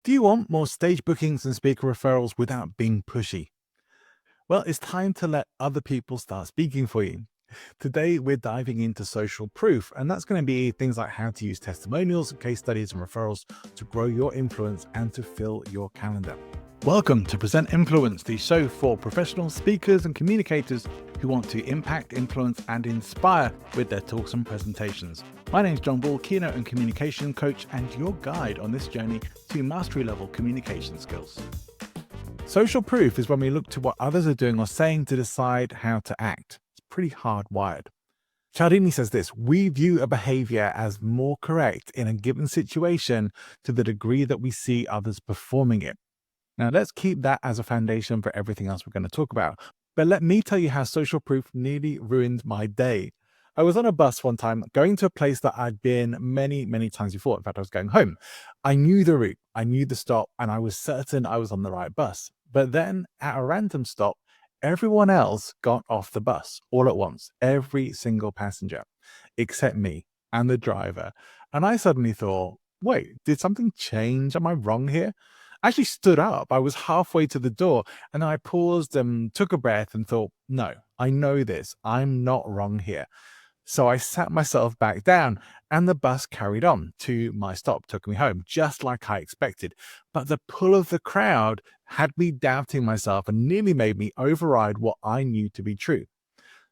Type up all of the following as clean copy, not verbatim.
Do you want more stage bookings and speaker referrals without being pushy? Well, it's time to let other people start speaking for you. Today, we're diving into social proof, and that's going to be things like how to use testimonials, case studies, and referrals to grow your influence and to fill your calendar. Welcome to Present Influence, the show for professional speakers and communicators who want to impact, influence, and inspire with their talks and presentations. My name is John Ball, keynote and communication coach, and your guide on this journey to mastery level communication skills. Social proof is when we look to what others are doing or saying to decide how to act. It's pretty hardwired. Cialdini says this: we view a behavior as more correct in a given situation to the degree that we see others performing it. Now, let's keep that as a foundation for everything else we're going to talk about. But let me tell you how social proof nearly ruined my day. I was on a bus one time going to a place that I'd been many, many times before. In fact, I was going home. I knew the route, I knew the stop, and I was certain I was on the right bus. But then at a random stop, everyone else got off the bus all at once, every single passenger, except me and the driver. And I suddenly thought, wait, did something change? Am I wrong here? I actually stood up. I was halfway to the door and I paused and took a breath and thought, no, I know this. I'm not wrong here. So I sat myself back down and the bus carried on to my stop, took me home, just like I expected. But the pull of the crowd had me doubting myself and nearly made me override what I knew to be true.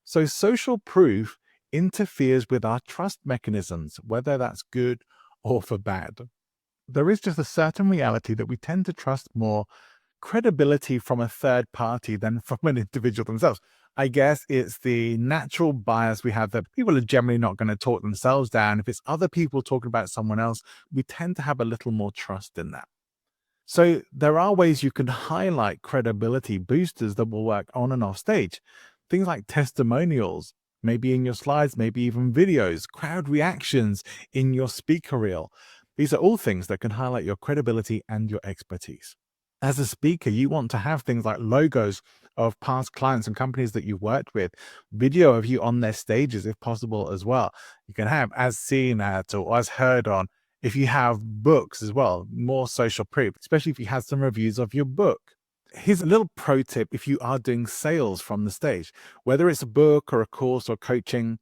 So social proof interferes with our trust mechanisms, whether that's good or for bad. There is just a certain reality that we tend to trust more credibility from a third party than from an individual themselves. I guess it's the natural bias we have that people are generally not going to talk themselves down. If it's other people talking about someone else, we tend to have a little more trust in that. So there are ways you can highlight credibility boosters that will work on and off stage. Things like testimonials, maybe in your slides, maybe even videos, crowd reactions in your speaker reel. These are all things that can highlight your credibility and your expertise. As a speaker, you want to have things like logos of past clients and companies that you've worked with, video of you on their stages if possible as well. You can have as seen at or as heard on. If you have books as well, more social proof, especially if you have some reviews of your book. Here's a little pro tip if you are doing sales from the stage, whether it's a book or a course or coaching.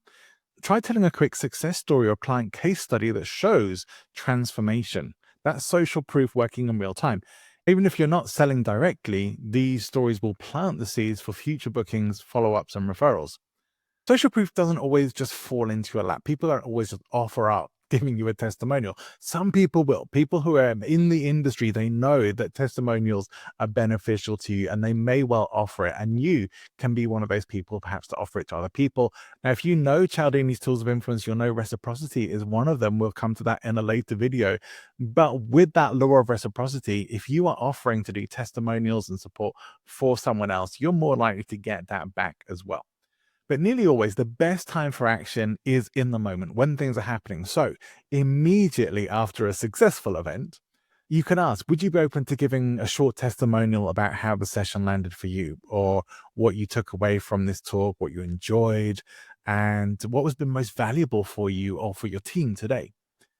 Try telling a quick success story or client case study that shows transformation. That's social proof working in real time. Even if you're not selling directly, these stories will plant the seeds for future bookings, follow-ups, and referrals. Social proof doesn't always just fall into your lap. People don't always just offer up giving you a testimonial. Some people will. People who are in the industry, they know that testimonials are beneficial to you and they may well offer it. And you can be one of those people perhaps to offer it to other people. Now, if you know Cialdini's tools of influence, you'll know reciprocity is one of them. We'll come to that in a later video. But with that law of reciprocity, if you are offering to do testimonials and support for someone else, you're more likely to get that back as well. But nearly always, the best time for action is in the moment when things are happening. So, immediately after a successful event, you can ask, would you be open to giving a short testimonial about how the session landed for you, or what you took away from this talk, what you enjoyed, and what was the most valuable for you or for your team today?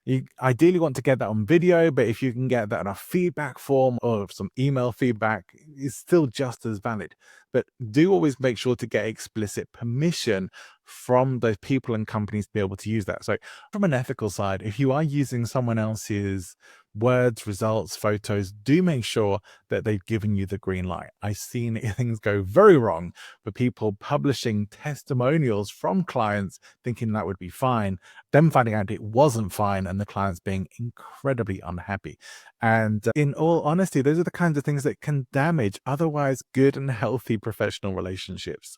You ideally want to get that on video, but if you can get that in a feedback form or some email feedback, it's still just as valid. But do always make sure to get explicit permission from those people and companies to be able to use that. So from an ethical side, if you are using someone else's words, results, photos, do make sure that they've given you the green light. I've seen things go very wrong for people publishing testimonials from clients thinking that would be fine, them finding out it wasn't fine, and the clients being incredibly unhappy. And in all honesty, those are the kinds of things that can damage otherwise good and healthy professional relationships.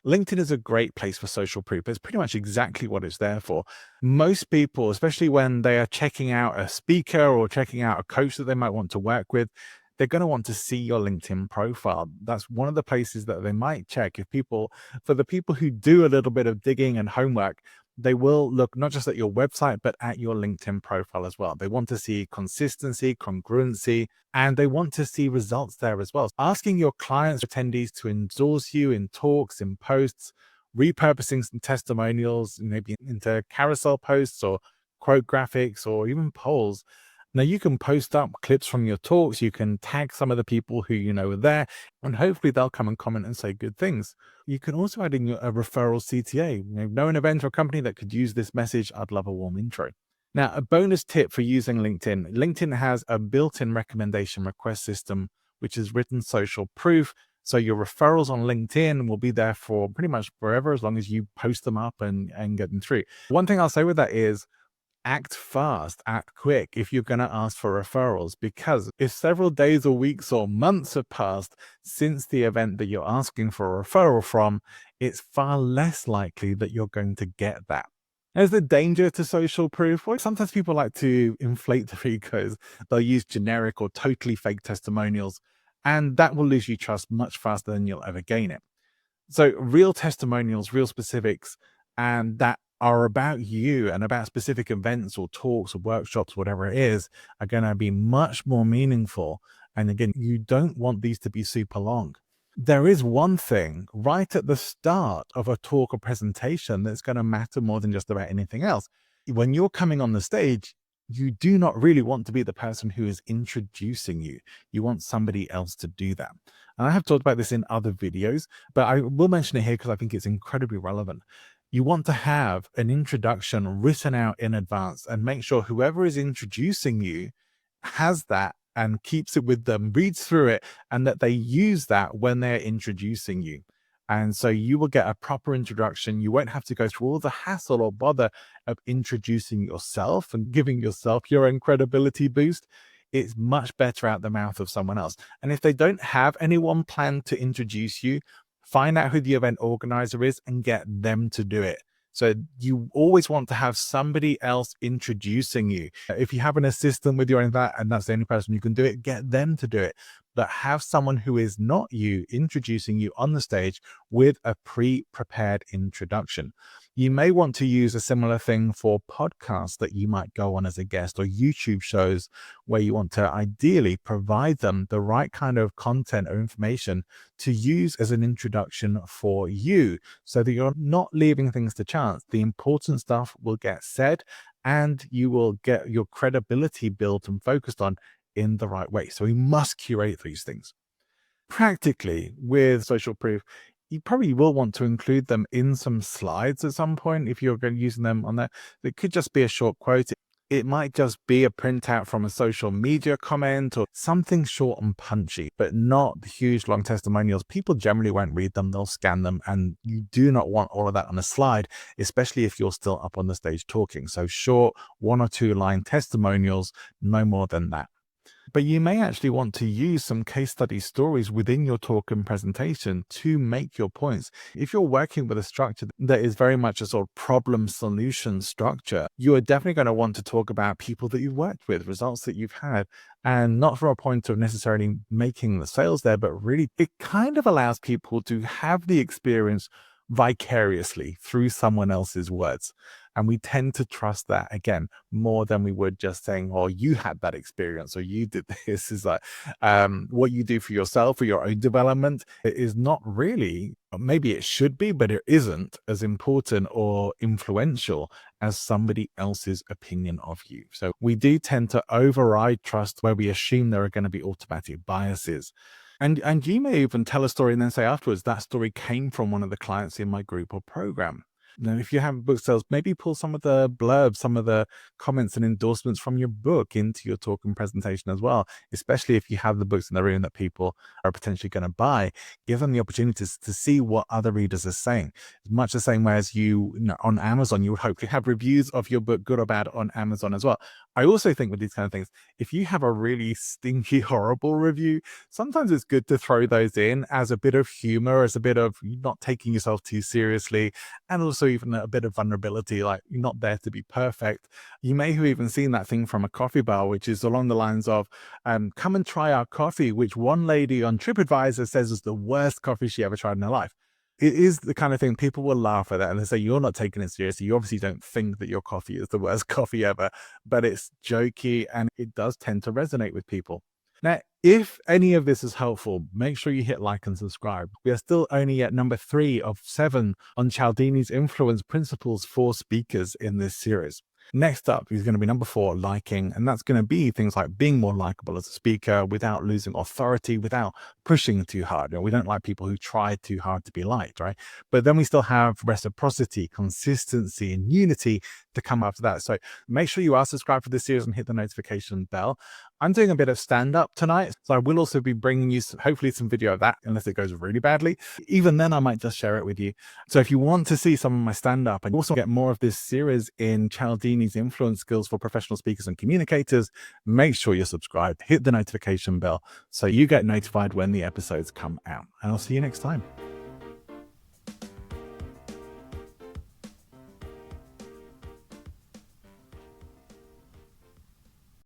LinkedIn is a great place for social proof. It's pretty much exactly what it's there for. Most people, especially when they are checking out a speaker or checking out a coach that they might want to work with, they're going to want to see your LinkedIn profile. That's one of the places that they might check. For the people who do a little bit of digging and homework, they will look not just at your website, but at your LinkedIn profile as well. They want to see consistency, congruency, and they want to see results there as well. Asking your clients, attendees to endorse you in talks, in posts, repurposing some testimonials, maybe into carousel posts or quote graphics or even polls. Now, you can post up clips from your talks, you can tag some of the people who you know are there, and hopefully they'll come and comment and say good things. You can also add in a referral CTA. Know an event or company that could use this message? I'd love a warm intro. Now, a bonus tip for using LinkedIn. LinkedIn has a built-in recommendation request system, which is written social proof. So your referrals on LinkedIn will be there for pretty much forever, as long as you post them up and get them through. One thing I'll say with that is act fast, act quick if you're going to ask for referrals, because if several days or weeks or months have passed since the event that you're asking for a referral from, it's far less likely that you're going to get that. There's the danger to social proof. Well, sometimes people like to inflate their egos. They'll use generic or totally fake testimonials, and that will lose you trust much faster than you'll ever gain it. So real testimonials, real specifics, and that are about you and about specific events or talks or workshops, whatever it is, are going to be much more meaningful. And again, you don't want these to be super long. There is one thing right at the start of a talk or presentation that's going to matter more than just about anything else. When you're coming on the stage, you do not really want to be the person who is introducing you. You want somebody else to do that. And I have talked about this in other videos, but I will mention it here because I think it's incredibly relevant. You want to have an introduction written out in advance and make sure whoever is introducing you has that and keeps it with them, reads through it, and that they use that when they're introducing you. And so you will get a proper introduction. You won't have to go through all the hassle or bother of introducing yourself and giving yourself your own credibility boost. It's much better out the mouth of someone else. And if they don't have anyone planned to introduce you, find out who the event organizer is and get them to do it. So you always want to have somebody else introducing you. If you have an assistant with you or that, and that's the only person who can do it, get them to do it. But have someone who is not you introducing you on the stage with a pre-prepared introduction. You may want to use a similar thing for podcasts that you might go on as a guest, or YouTube shows where you want to ideally provide them the right kind of content or information to use as an introduction for you, so that you're not leaving things to chance. The important stuff will get said and you will get your credibility built and focused on in the right way. So we must curate these things. Practically, with social proof, you probably will want to include them in some slides at some point if you're going to using them on there. It could just be a short quote. It might just be a printout from a social media comment or something short and punchy, but not the huge long testimonials. People generally won't read them, they'll scan them, and you do not want all of that on a slide, especially if you're still up on the stage talking. So short 1 or 2 line testimonials, no more than that. But you may actually want to use some case study stories within your talk and presentation to make your points. If you're working with a structure that is very much a sort of problem solution structure, you are definitely going to want to talk about people that you've worked with, results that you've had, and not from a point of necessarily making the sales there, but really it kind of allows people to have the experience vicariously through someone else's words. And we tend to trust that again more than we would just saying, oh, you had that experience or you did this. Is like what you do for yourself or your own development is not really, maybe it should be, but it isn't as important or influential as somebody else's opinion of you. So we do tend to override trust where we assume there are going to be automatic biases. And you may even tell a story and then say afterwards, that story came from one of the clients in my group or program. Now, if you have book sales, maybe pull some of the blurbs, some of the comments and endorsements from your book into your talk and presentation as well, especially if you have the books in the room that people are potentially going to buy. Give them the opportunities to see what other readers are saying. Much the same way as you know, on Amazon, you would hopefully have reviews of your book, good or bad, on Amazon as well. I also think with these kind of things, if you have a really stinky, horrible review, sometimes it's good to throw those in as a bit of humor, as a bit of not taking yourself too seriously, and also even a bit of vulnerability, like you're not there to be perfect. You may have even seen that thing from a coffee bar, which is along the lines of, come and try our coffee, which one lady on TripAdvisor says is the worst coffee she ever tried in her life. It is the kind of thing people will laugh at that and they say, you're not taking it seriously. You obviously don't think that your coffee is the worst coffee ever, but it's jokey and it does tend to resonate with people. Now, if any of this is helpful, make sure you hit like and subscribe. We are still only at number 3 of 7 on Cialdini's influence principles for speakers in this series. Next up is going to be number 4, liking. And that's going to be things like being more likable as a speaker without losing authority, without pushing too hard. We don't like people who try too hard to be liked, right? But then we still have reciprocity, consistency, and unity to come after that. So make sure you are subscribed for this series and hit the notification bell. I'm doing a bit of stand-up tonight, so I will also be bringing you hopefully some video of that, unless it goes really badly. Even then, I might just share it with you. So if you want to see some of my stand-up and also get more of this series in Cialdini's influence skills for professional speakers and communicators, make sure you're subscribed, hit the notification bell so you get notified when the episodes come out. And I'll see you next time.